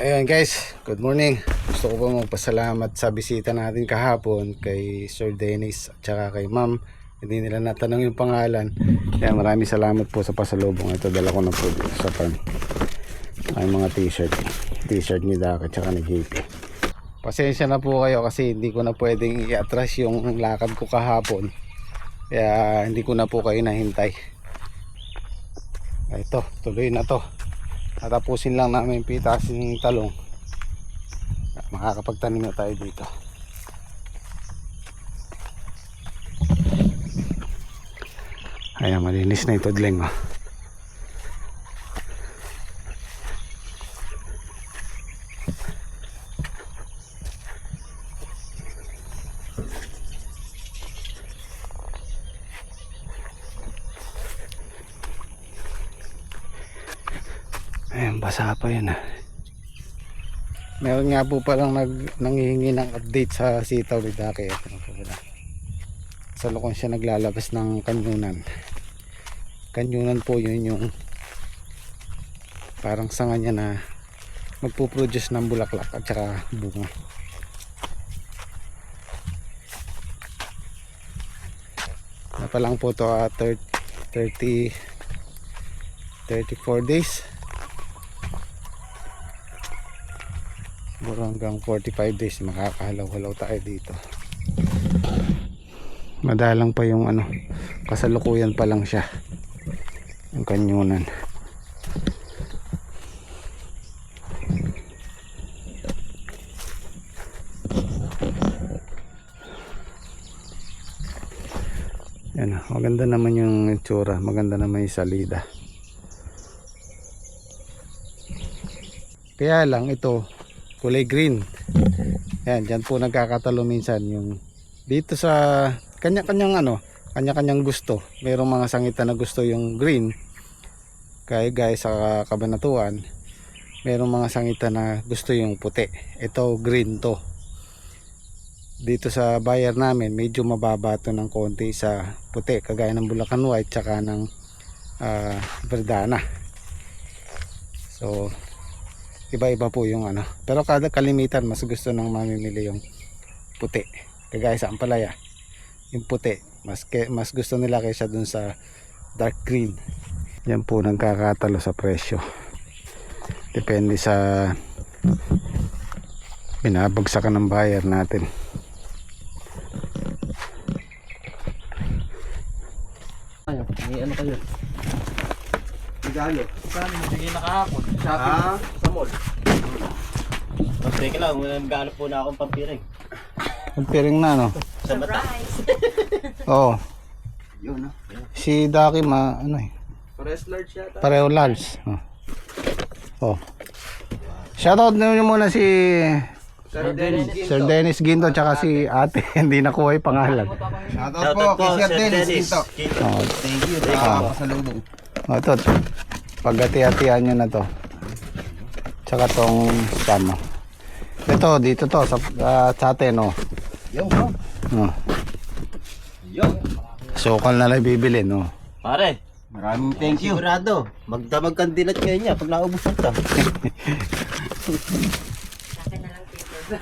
Ayan guys, good morning. Gusto ko po magpasalamat sa bisita natin kahapon kay Sir Dennis at saka kay Ma'am. Hindi nila natanong yung pangalan. Kaya maraming salamat po sa pasalubong. Ito dala ko na po dito sa farm. Ay mga t-shirt ni Daka at saka ni JP. Pasensya na po kayo kasi hindi ko na pwedeng i-atras yung lakad ko kahapon. Kaya hindi ko na po kayo nahintay. Ito, tuloy na to. Tatapusin lang namin pitasin ng talong. Makakapagtanim na tayo dito. Ayan, malinis na ito dleng, oh. Ayan, basa pa yun, ah. Meron nga po palang nanghihingi ng update sa sitaw ni Daki. Sa lokon siya naglalabas ng kanyunan. Kanyunan po yun yung parang sanga niya na magpuproduce ng bulaklak at saka bunga. Na pa lang po to 34 days. Hanggang 45 days makakahalaw-halaw tayo dito. Madalang pa yung ano, kasalukuyan pa lang siya yung kanyunan. Yan, maganda naman yung itsura, maganda naman yung salida. Kaya lang ito kulay green. Yan, dyan po nagkakatalo minsan yung dito sa kanya-kanyang gusto. Mayroong mga sangitan na gusto yung green. Kaya guys sa Kabanatuan, mayroong mga sangitan na gusto yung puti. Ito green to. Dito sa buyer namin, medyo mababa to ng konti sa puti, kagaya ng Bulacan White tsaka ng Verdana. So iba-iba po yung ano. Pero kada kalimitan mas gusto ng mamimili yung puti. Kagaya sa ampalaya, yung puti mas gusto nila kaysa dun sa dark green. Yan po nagkakatalo sa presyo. Depende sa binabagsakan ng buyer natin. May ano kayo? Regalo. Saan mo? Sige na kahapon. Shopping sa mall. Mas teka lang, naghanap po na akong pampiring. Pampiring na no? Sa mata. Oo. Yun no? Si Daki ano eh. Pares large yata. Pareho large. Oh. Shoutout nyo muna si Sir Dennis Ginto tsaka si ate. Hindi nakuha yung pangalan. Shoutout po kay Sir Dennis Ginto. Oh. Thank you. Pasalubong. Ito, paghati-hatian nyo na to. Tsaka tong tama. Ito, dito to sa atin, oh. Yo, bro. Oh. Yo. Sukal na lang bibili, no. Pare. Maraming thank you. Sigurado. Magdamag kang dilat kayo niya pag naubos na ito.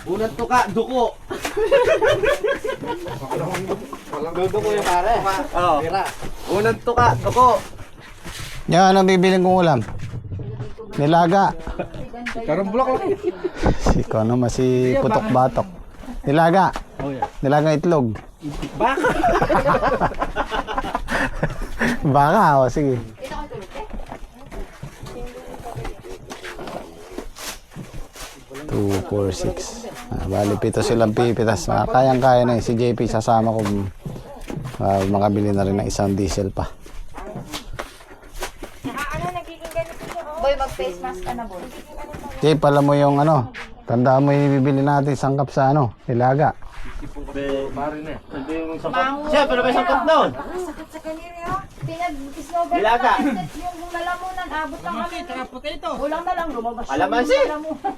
Unang tuka, duko. Duko yung pare. Oo. Unang tuka, duko. Yan, ano bibiling kong ulam? Nilaga. Karambulak lang. Si Kono, si Putok Batok. Nilaga. Oh yeah. Nilaga itlog. Baka. Baka, o sige. 2, 4, 6. Bali, 7 silang pipitas. Kayang-kaya na si JP sasama ko. Makabili na rin ng isang diesel pa. Boy, mag-face mask ka na, boy. JP, pala mo yung ano. Tandaan mo yung bibili natin sangkap sa ano, nilaga. Pare na. Sabi yung sangkap. Siya, pero may sangkap doon. Sakit sa kaniri, ha? Pinag-snowball Nilaga. yung lalamunan, abot lang kami. Ulang na lang, lumabas siya. Alamansi. Yung lalamunan.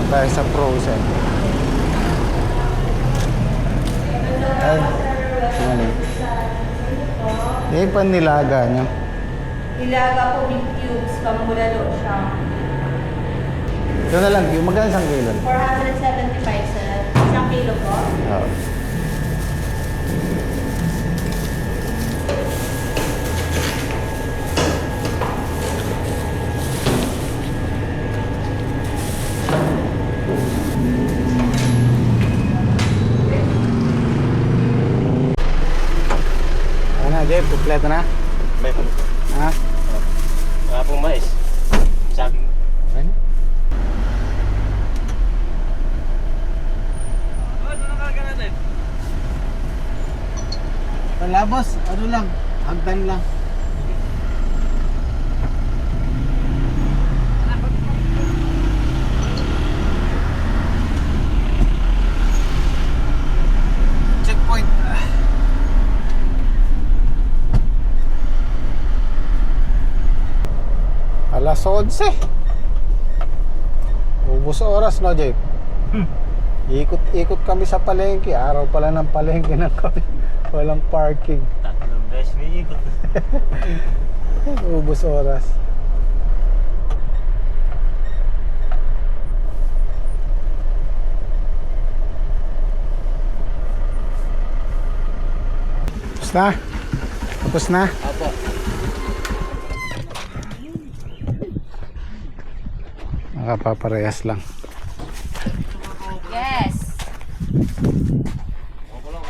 Tayo sa frozen. Ay, ano? Yung panilaga nyo. Ilaga po with cubes, pamulalo siya. Ito na lang, yung magkano isang kilo? 475 sa isang kilo po. Oo. Ano na, Jeff? Kompleto na? May ano po. Ha? Wala pong mais. Saging. Ano? Wala boss, ano lang, hagdan lang. Checkpoint. Alas 11. Ubus oras no, Jake? Ikot-ikot kami sa palengke. Araw pala ng palengke na kami. Walang parking. Tatlong beses may ikot. Ubus oras. Tapos na? Tapos na? Apo. Nakapaparehas lang. Yes.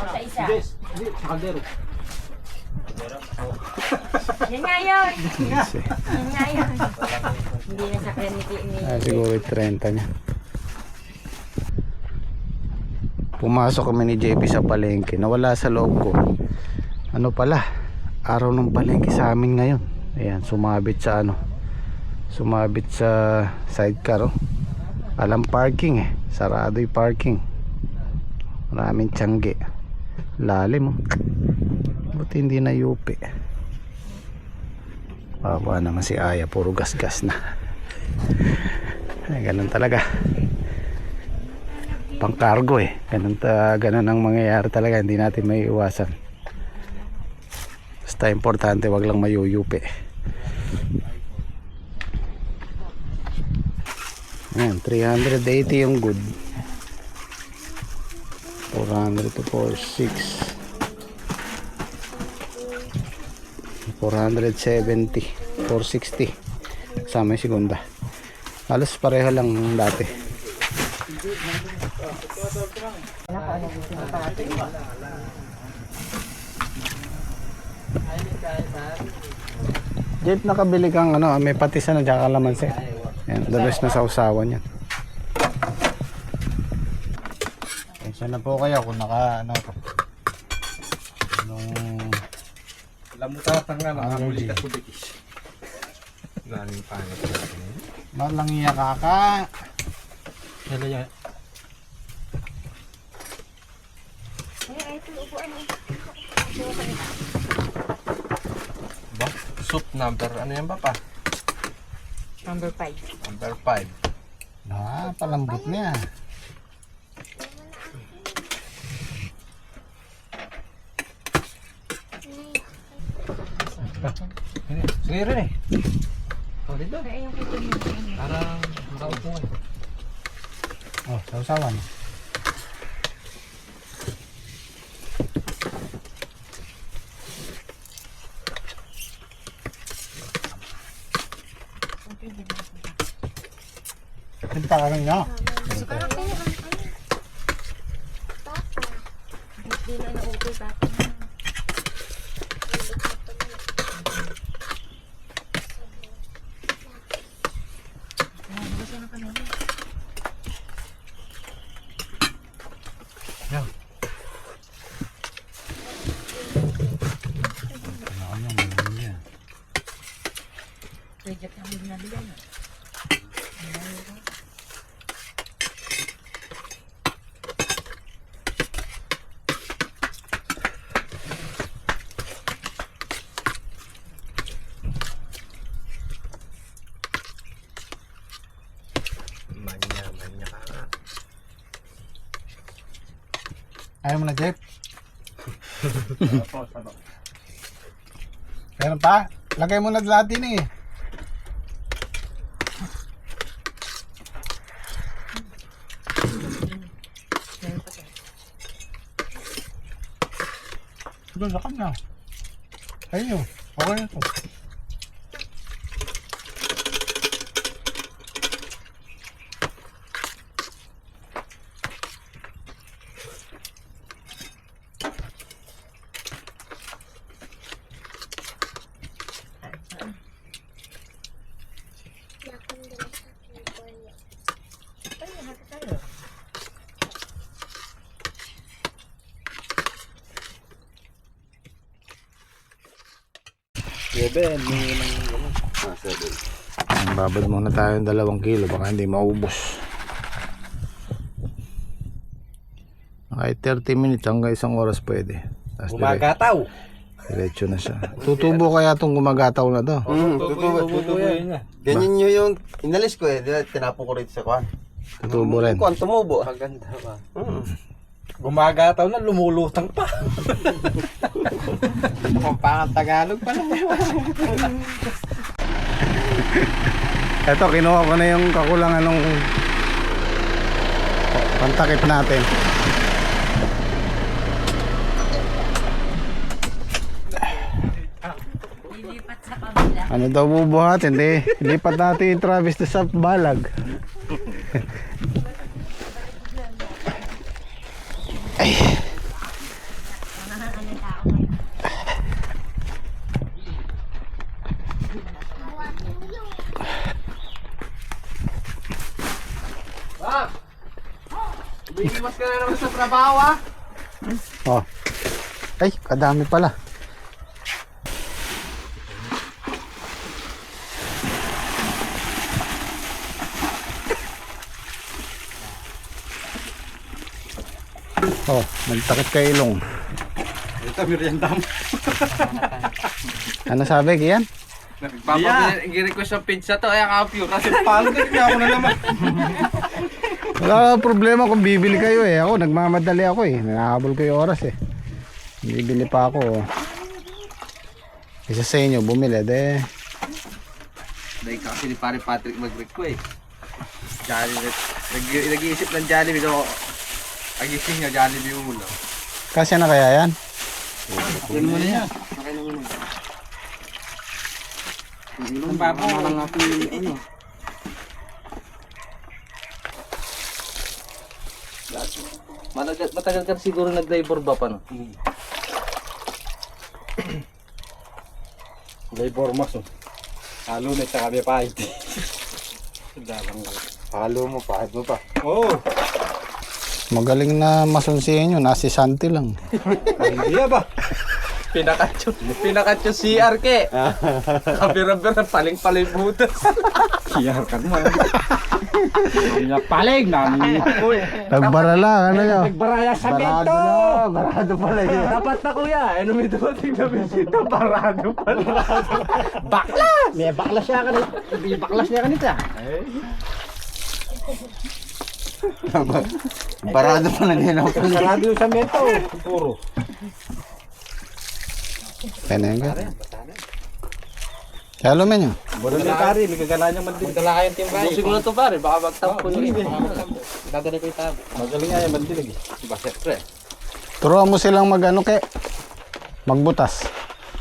Sa isa. Yan nga yun. Kasi, Yan nga yun. Hindi na sa ni siguro 30 niya. Pumasok kami ni JP sa palengke. Nawala sa loob ko. Ano pala? Araw ng palengke sa amin ngayon. Ayan, sumabit sa ano. Sumabit sa sidecar. Oh. Alam parking eh. Sarado yung parking. Maraming tiyangge. Lalim oh. Buti hindi na yupi. Baba naman si Aya. Puro gas-gas na. Ay, ganun talaga. Pang cargo eh. Ganun ang mangyayari talaga. Hindi natin may iwasan. Basta importante wag lang mayuyupi. Ayan, 380 yung good. 400 to 46. 470. 460. Kasama yung segunda. Halos pareho lang ng dati. Jeep, nakabili kang ano, may patisan na dyan kalamansi. Ayan, the best na sa usawan yan. Pensya na po kayo kung naka ano to. Nung Lamutatang nga Ah, lang, huli G. ka subikis. Naling pangit natin. malang iya kaka. Hello yan. Ay, ito, upuan mo. Ba? Soup number, ano yan ba pa? Number 5. Number 5. Ah, palambot niya. Sige rin eh. Oh, dito. Ay, yung kito mo. Parang nakaupungan. Oh, sa usawan. Pinta ka rin nyo. Hindi na nauutoy papa. Reject ang binabilan. Manya ka nga. Ayaw mo na, Jeff? Meron pa? Lagay mo na lahat din eh. Doon, lakad na. Ayun yun. Okay na ito. Babad muna tayo ng 2 kilo baka hindi maubos. Kahit 30 minutes hanggang 1 oras pwede. Gumagataw. Diretso na siya. Tutubo kaya itong gumagataw na to? Tutubo yan. Ganyan nyo yung inalis ko eh. Tinapon ko rito sa kuhan. Tutubo rin. Kuhan, tumubo. Maganda ba? Gumagataw na, lumulutang pa. Mukhang pangat Tagalog pa naman. Eto, kinuha ko na yung kakulangan ng pantakip natin. Lilipat sa kabila. Ano daw bubuhatin? Lipat natin yung Travis to sa balag. Ay. Bigimas ka na naman sa trabaho ah. Oh. Ay, kadami pala. Oh, nagtakip kay ilong. Ito, merienda mo. Ano sabi, Kian? Nag-request ng pizza to. Ay, kapyo. Kasi Pangit niya ako na naman. Wala problema kung bibili kayo eh. Ako, nagmamadali ako eh. Nakahabol ko yung oras eh. Bibili pa ako. Isa sa inyo, bumili. dahil kasi ni pare Patrick mag-request. Jollibee. Nag-iisip ng Jollibee. So, agising niya Jollibee yung ulo. Kasi na kaya yan? Yan muna yan. Okay na muna. Ang babo. Malang ako yung ano. Matagal ka siguro nag-labor ba pa no? Labor mas, oh. Halo na sa kabi pa. Halo mo pa, mo pa. Oo. Magaling na masunsihin yun. Asisante lang. Hindi ba? Pinakatyo CR ke. Kabira-bira paling-paling butas. Kiyar ka naman. Kanya paling namin. Nagbara lang. Ano yun? Nagbaraya sa bento. Barado pala yun. Dapat na kuya. Ano may dumating na bisita? Parado pala. Bakla! May baklas niya kanita. May baklas niya kanita. Parado pala din ako. Sarado yung samento. Puro. Kaya na yun ka. Kaya lumen yun. Buro na pare, may kagala niyang mandilig. Dala kayong timbahay. Busin ko na to pare. Baka magtampo nyo. Dadali ko yung tabo. Magaling nga yung mandilig. Diba siyempre? Turuan mo silang mag-ano ke. Magbutas.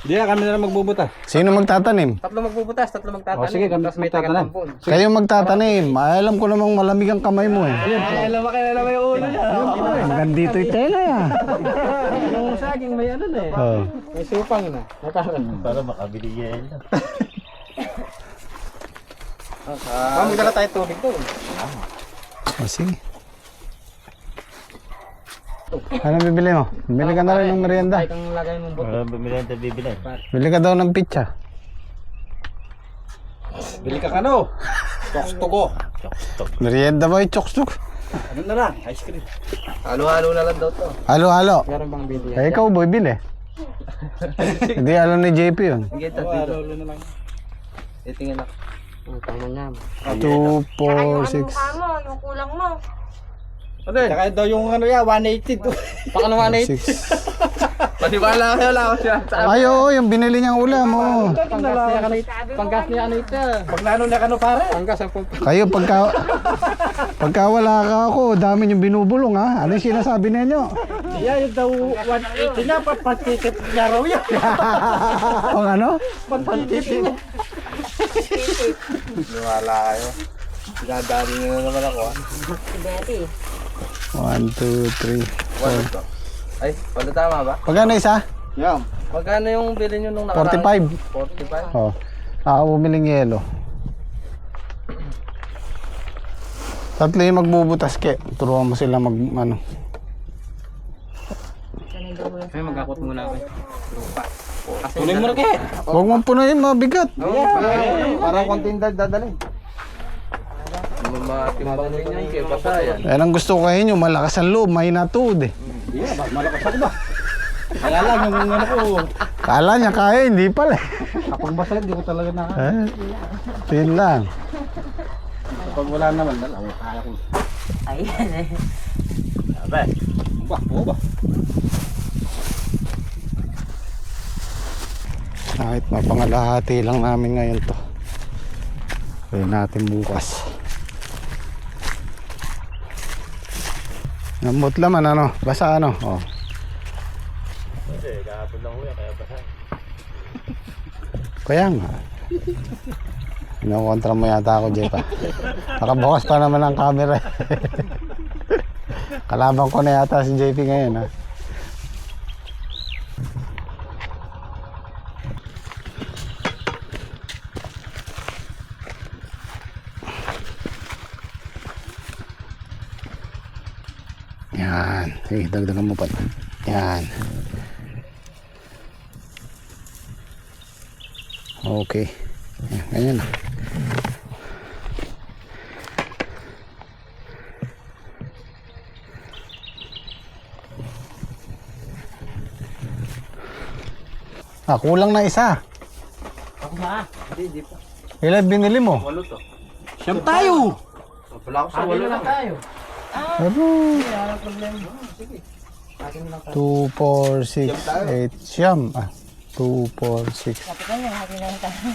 Hindi na kami na lang magbubuta. Sino magtatanim? Tatlo magbubutas, tatlo magtatanim. O sige, kami Tapos may magtatanim. taga-tampon. Kayo magtatanim. Alam ko namang malamig ang kamay mo eh. Alam mo yung ulo niya. Hanggang dito yung tela yan. Yung saging may ano na eh. Oh. May supang na. Nakakan. Para makabili yan. Magdala tayo tubig doon. Oh, sige. Ano bibili mo? Bili ka na rin ng merienda. Kahit ang lagay mong bote. bibili. Bili ka daw ng pizza. Bili ka kano. Tokstogo. Merienda ba yung choksuk? Ano na lang? Ice cream. Halo-halo na lang daw to. Halo-halo. Meron bang bili? Eh, ikaw boy, bili. Hindi alam ni JP yun. Sige, Oo, tatlo. halo na lang. Itingin ako. Ang tama niya. 2, 4, 6. Mukha mo, yung kulang mo. Ano yun? Saka daw yung ano yan, 180 to. Baka naman 8. 6. Maniwala kayo lang siya. Ay, oo, yung binili niyang ulam, oh. Panggas niya ano ito. Pag nano na kano pare. Panggas ang pumpa. Kayo, pagka wala ka ako, dami yung binubulong, ha? Ano yung sinasabi ninyo? Yeah, yung daw 180 na, papantikip niya raw yan. O ano? Papantikip. Niwala kayo. Dinadali nyo na naman ako ha. 1, 2, 3, 4. Ay, wala tama ba? Pagkano isa? Yan. Magkano yung bili nyo nung nakaraan? 45. 45? Oh. Ako bumiling yelo. Tatlo yung magbubutas ke. Turuan mo sila mag ano. Ay, magkakot muna ako. Tuloy mo rin Huwag mong punuin, mabigat. Parang konting dadalhin. Matimbang rin yan kaya basayan. Yan ang gusto ko kayo nyo, malakas ang loob, may natuod eh. Yeah, malakas ako ba? Kaya lang yung ano ko. Kala niya kaya, hindi pala eh. Kapag basa, hindi ko talaga na. Yun lang. Kapag wala naman, kaya ko. Ayan eh. Abe. Ba. Kahit mapangalahati lang namin ngayon to. Gawin natin bukas. Namot laman ano, basa ano. Oh. Hindi, kahapon lang huya kaya basayan. Kaya nga. Inokontra mo yata ako, Jepa. Nakabukas pa naman ang camera. Kalaban ko na yata si JP ngayon, ha. Yan. Sige, dagdagan mo pa. Yan. Okay. Yan, ganyan na. Kulang na isa. Ako na. Hindi pa. Ilan binili mo? 8 to. Siyam tayo! Wala ako sa 8 lang tayo. Ano? 2, 4, 6, 8, siyam. 2, 4, 6, Kapitan niya, hati lang tayo.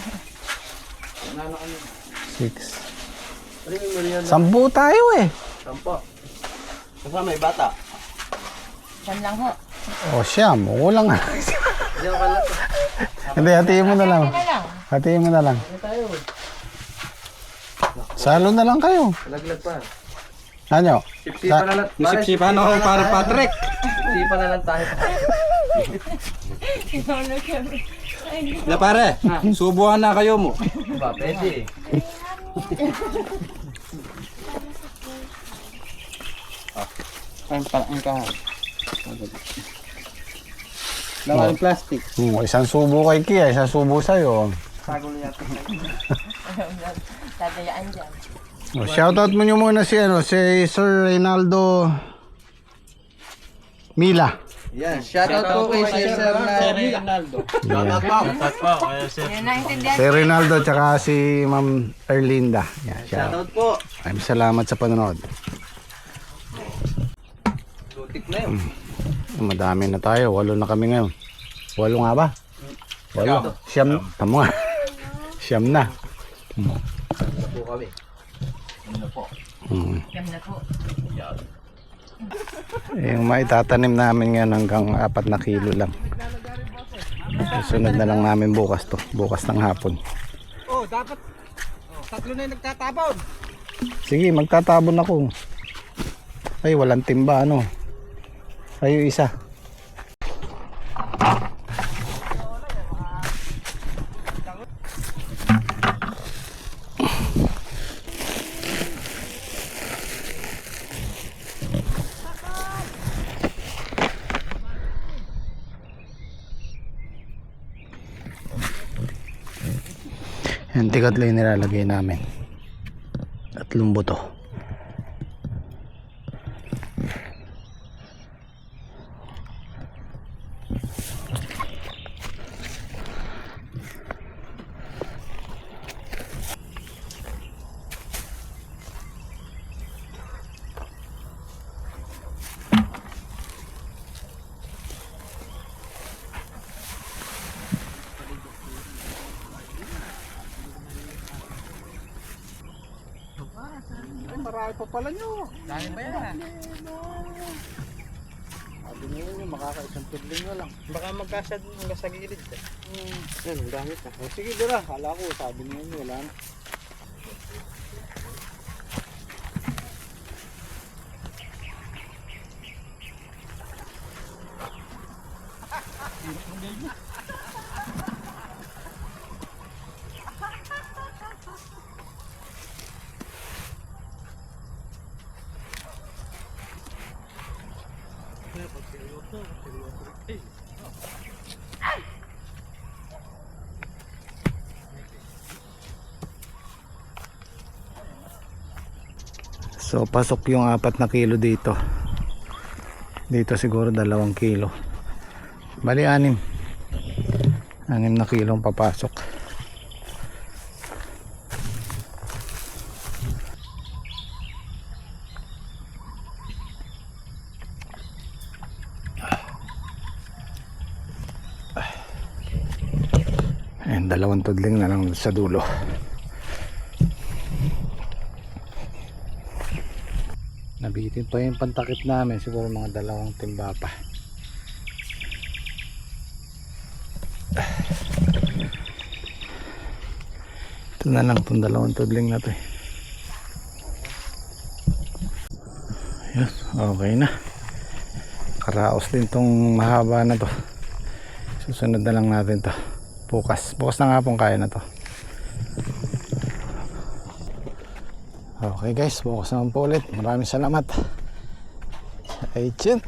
6. 10 tayo eh. 10. Kasama may bata. Yan lang ho. O siyam, kulang na. Hindi ako pala. Hindi, hatiin mo na lang. Hati na lang. Hatiin mo na lang. Tayo. Salo na lang kayo. Laglag pa. Ano? Sipsipan na lang. Sipsipan ako para Patrick. Sipsipan na lang tayo. Na pare, subuhan na kayo mo. Ba, pwede. Ang ka. Lawan plastic. Isang subo kay Kia, isang subo sa'yo. Tatayaan dyan. Shoutout mo nyo muna si, si Sir Reynaldo Mila. Yan, shoutout po kay Sir Ronaldo. Yan naintindihan. Si Reynaldo tsaka si Ma'am Erlinda. Yan, Shoutout po. Maraming salamat sa panonood. Tutik na yun. Madami na tayo. 8 na kami ngayon. 8 nga ba? 8. Siyam. Tama nga. Siyam na. Ito po kami. Yan na po. Yung maitatanim namin ngayon hanggang 4 na kilo lang. Susunod na lang namin bukas to. Bukas ng hapon. Oh, dapat tatlo na yung nagtatabon. Sige, magtatabon ako. Ay, walang timba ano. Ayo isa. Yan, tigatlo yung nilalagay namin. 3 buto. Napakarami pa pala nyo. Dami ba yan? Sabi nyo yun, makakaisang tudling na lang. Baka magkasya hanggang sa gilid. Yan, ang dami pa. O, sige, dira. Kala ko, sabi nyo yun, wala na. So pasok yung 4 na kilo dito. Dito siguro 2 kilo. Bali 6. 6 na kilo ang papasok. Ayan, 2 tudling na lang sa dulo. Nabitin pa yung pantakip namin, siguro mga 2 timba pa. Ito na lang itong 2 tudling na to eh. Yes, okay na. Karaos din tong mahaba na to. Susunod na lang natin to. Bukas na nga pong kaya na to. Okay guys, bukas naman po ulit. Maraming salamat sa agent.